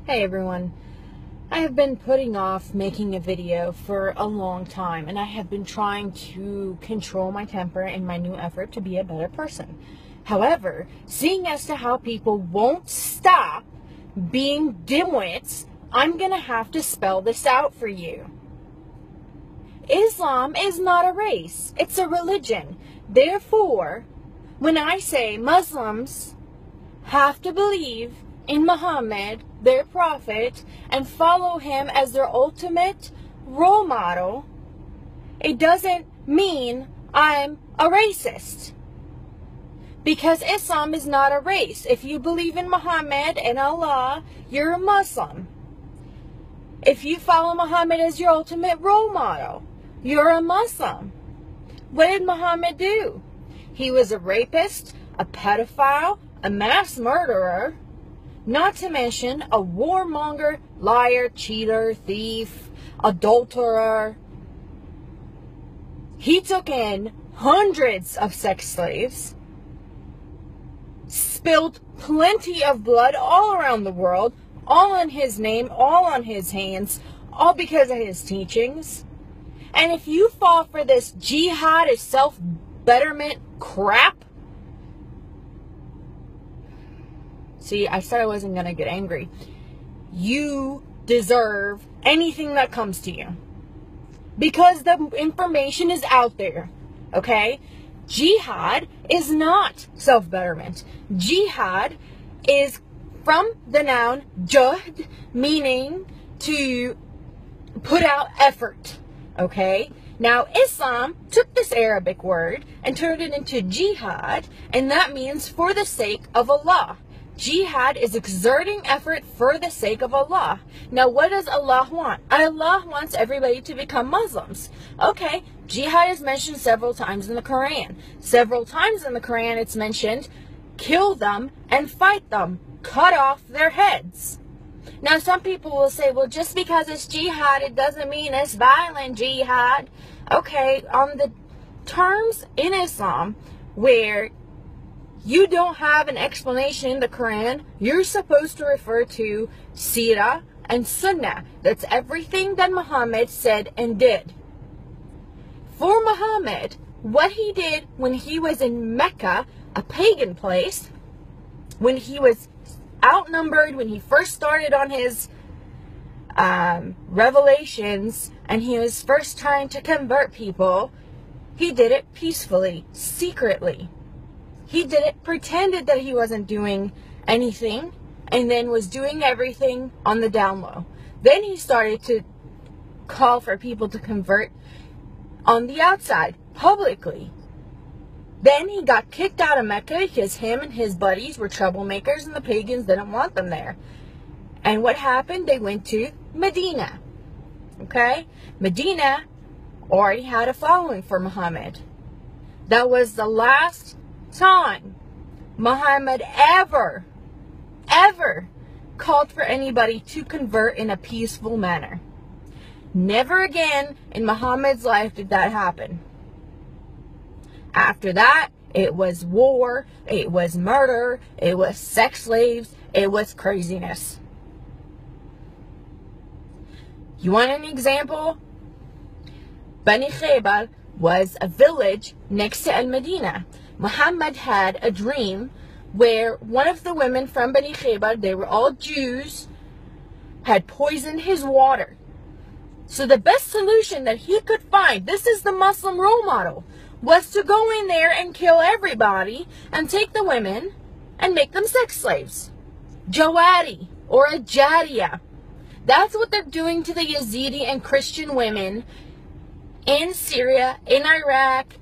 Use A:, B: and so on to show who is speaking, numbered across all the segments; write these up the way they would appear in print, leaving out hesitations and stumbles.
A: Hey everyone, I have been putting off making a video for a long time, and I have been trying to control my temper in my new effort to be a better person. However, seeing as to how people won't stop being dimwits, I'm gonna have to spell this out for you. Islam is not a race, it's a religion. Therefore, when I say Muslims have to believe in Muhammad, their prophet, and follow him as their ultimate role model, it doesn't mean I'm a racist. Because Islam is not a race. If you believe in Muhammad and Allah, you're a Muslim. If you follow Muhammad as your ultimate role model, you're a Muslim. What did Muhammad do? He was a rapist, a pedophile, a mass murderer, not to mention a warmonger, liar, cheater, thief, adulterer. He took in hundreds of sex slaves, spilled plenty of blood all around the world, all in his name, all on his hands, all because of his teachings. And if you fall for this jihad is self-betterment crap, see, I said I wasn't going to get angry. You deserve anything that comes to you. Because the information is out there. Okay? Jihad is not self-betterment. Jihad is from the noun juhd, meaning to put out effort. Okay? Now, Islam took this Arabic word and turned it into jihad, and that means for the sake of Allah. Jihad is exerting effort for the sake of Allah. Now, what does Allah want? Allah wants everybody to become Muslims. Okay, jihad is mentioned several times in the Quran. Several times in the Quran it's mentioned, kill them and fight them. Cut off their heads. Now, some people will say, well, just because it's jihad, it doesn't mean it's violent jihad. Okay, on the terms in Islam where you don't have an explanation in the Quran, you're supposed to refer to Sirah and Sunnah. That's everything that Muhammad said and did. For Muhammad, what he did when he was in Mecca, a pagan place, when he was outnumbered, when he first started on his revelations and he was first trying to convert people, he did it peacefully, secretly. He did it, pretended that he wasn't doing anything, and then was doing everything on the down low. Then he started to call for people to convert on the outside, publicly. Then he got kicked out of Mecca because him and his buddies were troublemakers and the pagans didn't want them there. And what happened? They went to Medina. Okay? Medina already had a following for Muhammad. That was the last time Muhammad ever called for anybody to convert in a peaceful manner. Never again in Muhammad's life did that happen. After that, it was war, it was murder, it was sex slaves, it was craziness. You want an example? Bani Khaybar was a village next to Al-Madinah. Muhammad had a dream where one of the women from Bani Khaybar, they were all Jews, had poisoned his water. So the best solution that he could find, this is the Muslim role model, was to go in there and kill everybody and take the women and make them sex slaves. Jawari or a Jariya. That's what they're doing to the Yazidi and Christian women in Syria, in Iraq,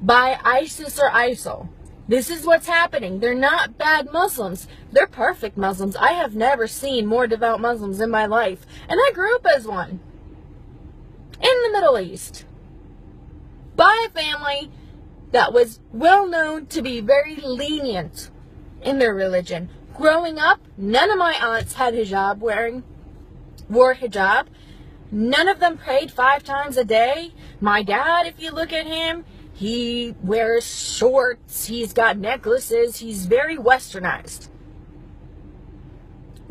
A: by ISIS or ISIL. This is what's happening. They're not bad Muslims. They're perfect Muslims. I have never seen more devout Muslims in my life. And I grew up as one. In the Middle East. By a family that was well known to be very lenient in their religion. Growing up, none of my aunts had hijab wore hijab. None of them prayed 5 times a day. My dad, if you look at him, he wears shorts, he's got necklaces, he's very westernized.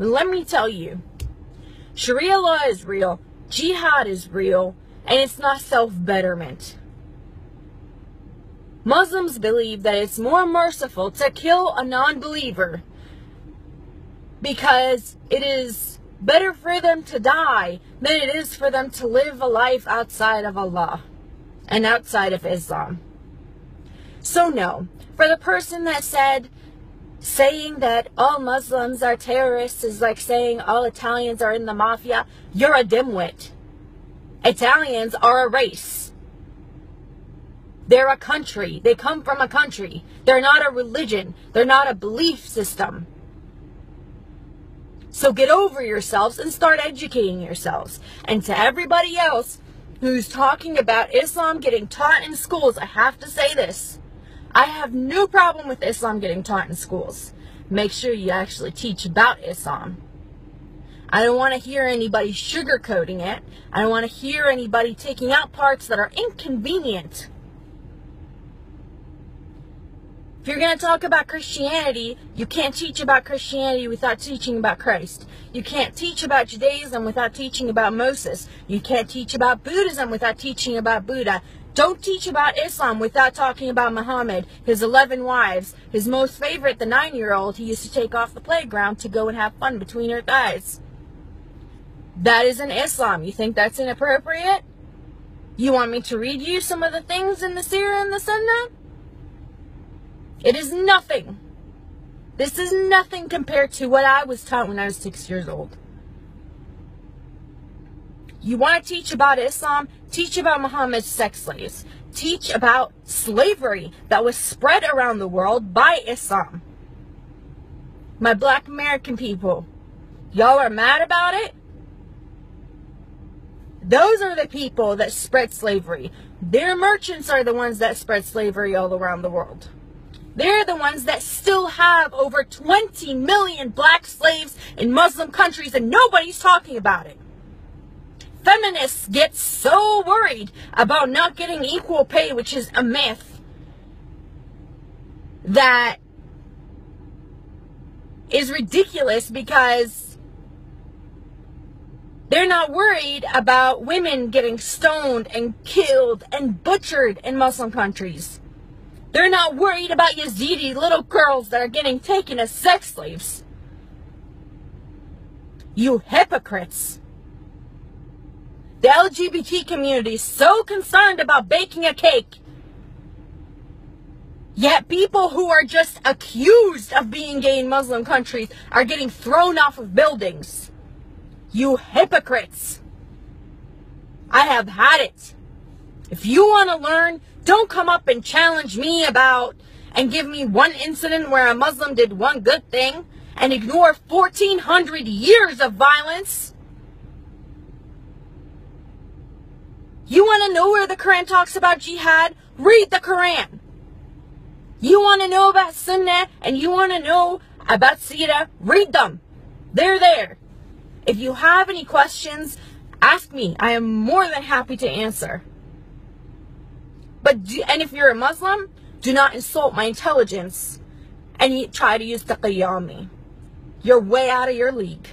A: Let me tell you, Sharia law is real. Jihad is real. And it's not self-betterment. Muslims believe that it's more merciful to kill a non-believer because it is better for them to die than it is for them to live a life outside of Allah and outside of Islam. So no, for the person that said, saying that all Muslims are terrorists is like saying all Italians are in the mafia, you're a dimwit. Italians are a race. They're a country. They come from a country. They're not a religion. They're not a belief system. So get over yourselves and start educating yourselves. And to everybody else who's talking about Islam getting taught in schools, I have to say this. I have no problem with Islam getting taught in schools. Make sure you actually teach about Islam. I don't want to hear anybody sugarcoating it. I don't want to hear anybody taking out parts that are inconvenient. If you're going to talk about Christianity, you can't teach about Christianity without teaching about Christ. You can't teach about Judaism without teaching about Moses. You can't teach about Buddhism without teaching about Buddha. Don't teach about Islam without talking about Muhammad, his 11 wives, his most favorite, the 9-year-old he used to take off the playground to go and have fun between her thighs. That isn't Islam. You think that's inappropriate? You want me to read you some of the things in the Sirah and the Sunnah? It is nothing. This is nothing compared to what I was taught when I was 6 years old. You want to teach about Islam? Teach about Muhammad's sex slaves. Teach about slavery that was spread around the world by Islam. My black American people, y'all are mad about it? Those are the people that spread slavery. Their merchants are the ones that spread slavery all around the world. They're the ones that still have over 20 million black slaves in Muslim countries and nobody's talking about it. Feminists get so worried about not getting equal pay, which is a myth, that is ridiculous because they're not worried about women getting stoned and killed and butchered in Muslim countries. They're not worried about Yazidi little girls that are getting taken as sex slaves. You hypocrites. The LGBT community is so concerned about baking a cake. Yet people who are just accused of being gay in Muslim countries are getting thrown off of buildings. You hypocrites. I have had it. If you want to learn, don't come up and challenge me about and give me one incident where a Muslim did one good thing and ignore 1,400 years of violence. You want to know where the Quran talks about jihad? Read the Quran. You want to know about Sunnah and you want to know about Sirah? Read them. They're there. If you have any questions, ask me. I am more than happy to answer. And if you're a Muslim, do not insult my intelligence and try to use taqiyya on me. You're way out of your league.